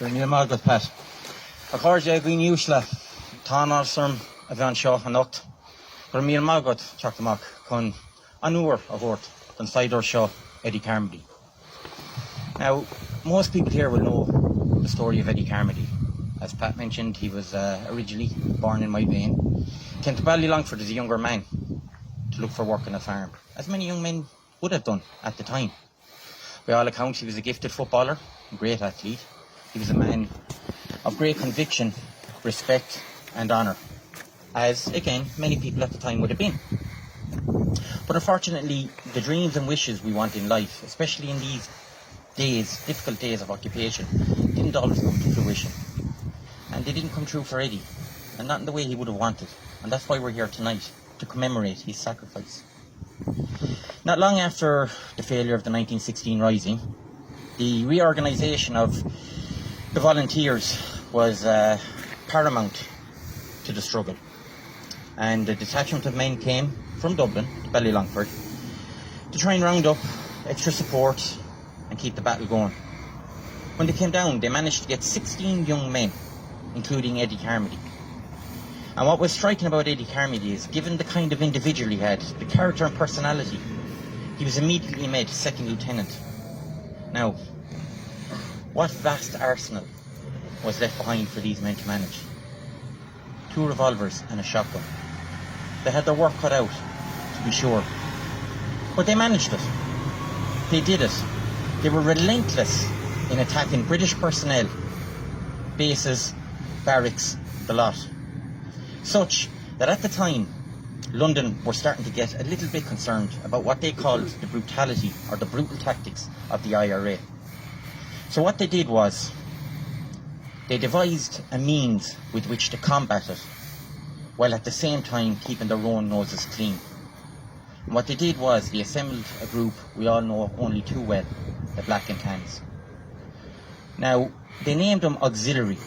Níl mágad Pat. A chuirde a ghoin úsla tánar som a bhean seo an nocht. Gur níl mágad teach amach chun an uair a bhórt an sideor seo Eddie Carmody. Now, most people here will know the story of Eddie Carmody. As Pat mentioned, he was originally born in my vein. Came to Ballylongford as a younger man to look for work on a farm, as many young men would have done at the time. By all accounts, he was a gifted footballer, a great athlete. He was a man of great conviction, respect and honour, as, again, many people at the time would have been. But unfortunately, the dreams and wishes we want in life, especially in these days, difficult days of occupation, didn't always come to fruition. And they didn't come true for Eddie, and not in the way he would have wanted. And that's why we're here tonight, to commemorate his sacrifice. Not long after the failure of the 1916 Rising, the reorganisation of the volunteers was paramount to the struggle. And a detachment of men came from Dublin to Ballylongford to try and round up extra support and keep the battle going. When they came down, they managed to get 16 young men, including Eddie Carmody. And what was striking about Eddie Carmody is, given the kind of individual he had, the character and personality, he was immediately made second lieutenant. Now, what vast arsenal was left behind for these men to manage? 2 revolvers and a shotgun. They had their work cut out, to be sure. But they managed it. They did it. They were relentless in attacking British personnel, bases, barracks, the lot. Such that at the time, London were starting to get a little bit concerned about what they called the brutality or the brutal tactics of the IRA. So what they did was, they devised a means with which to combat it, while at the same time keeping their own noses clean. And what they did was, they assembled a group we all know only too well, the Black and Tans. Now, they named them auxiliary,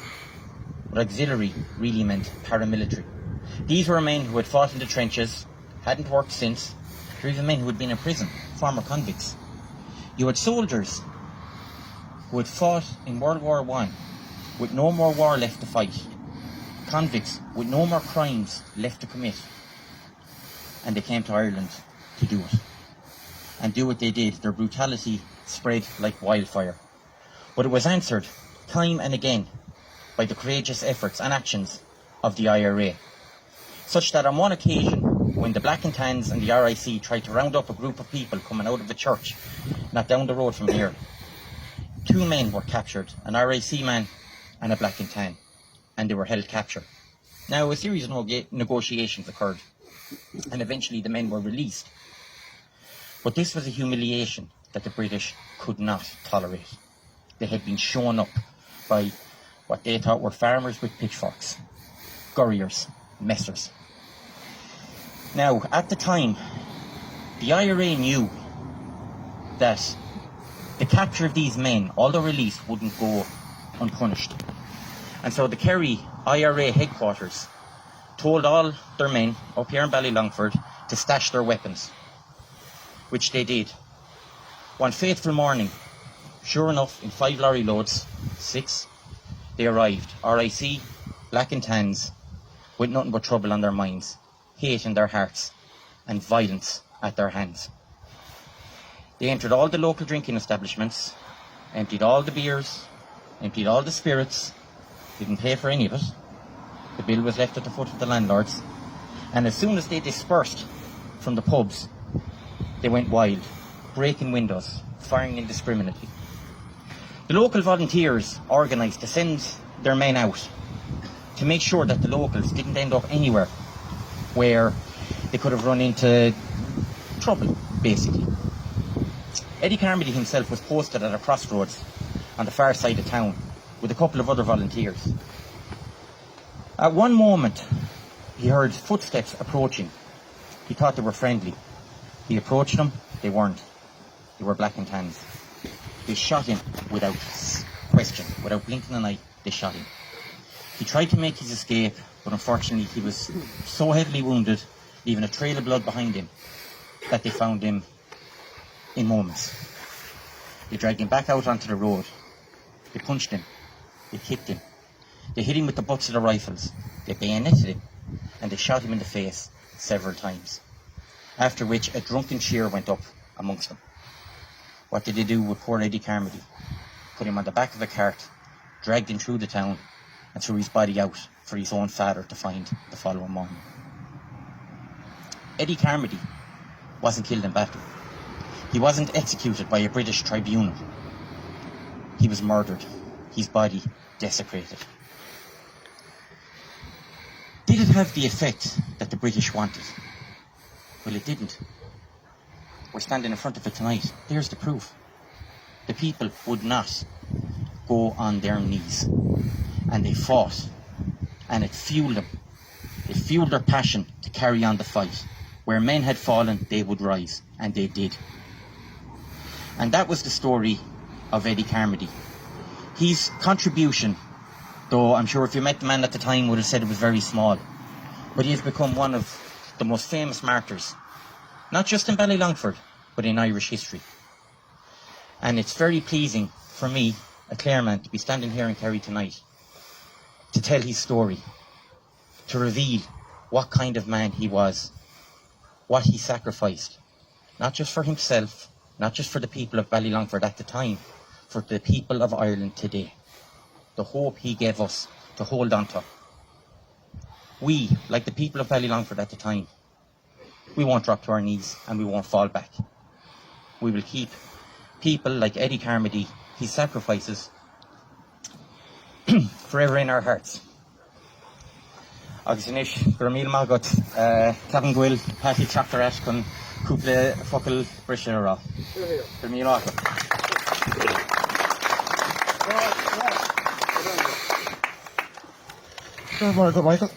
but auxiliary really meant paramilitary. These were men who had fought in the trenches, hadn't worked since, or even men who had been in prison, former convicts. You had soldiers who had fought in World War I with no more war left to fight, convicts with no more crimes left to commit, and they came to Ireland to do it. And do what they did, their brutality spread like wildfire. But it was answered time and again by the courageous efforts and actions of the IRA, such that on one occasion, when the Black and Tans and the RIC tried to round up a group of people coming out of a church not down the road from here, 2 men were captured, an RIC man and a Black and Tan, and they were held capture. Now, a series of negotiations occurred, and eventually the men were released. But this was a humiliation that the British could not tolerate. They had been shown up by what they thought were farmers with pitchforks, gurriers, messers. Now, at the time, the IRA knew that the capture of these men, although released, wouldn't go unpunished. And so the Kerry IRA headquarters told all their men up here in Ballylongford to stash their weapons, which they did. One fateful morning, sure enough, in 5 lorry loads, 6, they arrived. RIC, Black and Tans, with nothing but trouble on their minds, hate in their hearts, and violence at their hands. They entered all the local drinking establishments, emptied all the beers, emptied all the spirits, didn't pay for any of it. The bill was left at the foot of the landlords, and as soon as they dispersed from the pubs, they went wild, breaking windows, firing indiscriminately. The local volunteers organised to send their men out to make sure that the locals didn't end up anywhere where they could have run into trouble, basically. Eddie Carmody himself was posted at a crossroads on the far side of town with a couple of other volunteers. At one moment, he heard footsteps approaching. He thought they were friendly. He approached them. They weren't. They were Black and Tans. They shot him without question, without blinking an eye. They shot him. He tried to make his escape, but unfortunately he was so heavily wounded, leaving a trail of blood behind him, that they found him in moments. They dragged him back out onto the road. They punched him. They kicked him. They hit him with the butts of the rifles. They bayoneted him. And they shot him in the face several times. After which a drunken cheer went up amongst them. What did they do with poor Eddie Carmody? Put him on the back of a cart, dragged him through the town, and threw his body out for his own father to find the following morning. Eddie Carmody wasn't killed in battle. He wasn't executed by a British tribunal. He was murdered, his body desecrated. Did it have the effect that the British wanted? Well, it didn't. We're standing in front of it tonight. There's the proof. The people would not go on their knees. And they fought. And it fueled them. It fueled their passion to carry on the fight. Where men had fallen, they would rise. And they did. And that was the story of Eddie Carmody. His contribution, though I'm sure if you met the man at the time would have said it was very small, but he has become one of the most famous martyrs, not just in Ballylongford, but in Irish history. And it's very pleasing for me, a Clareman, to be standing here in Kerry tonight, to tell his story, to reveal what kind of man he was, what he sacrificed, not just for himself, not just for the people of Ballylongford at the time, for the people of Ireland today. The hope he gave us to hold on to. We, like the people of Ballylongford at the time, we won't drop to our knees and we won't fall back. We will keep people like Eddie Carmody, his sacrifices, forever in our hearts. Agus inis, gur míl mágat, Cavan Gwyl, Patty Chapterat, chun cúpla focail brisin ará. Gur míl mágat. Michael.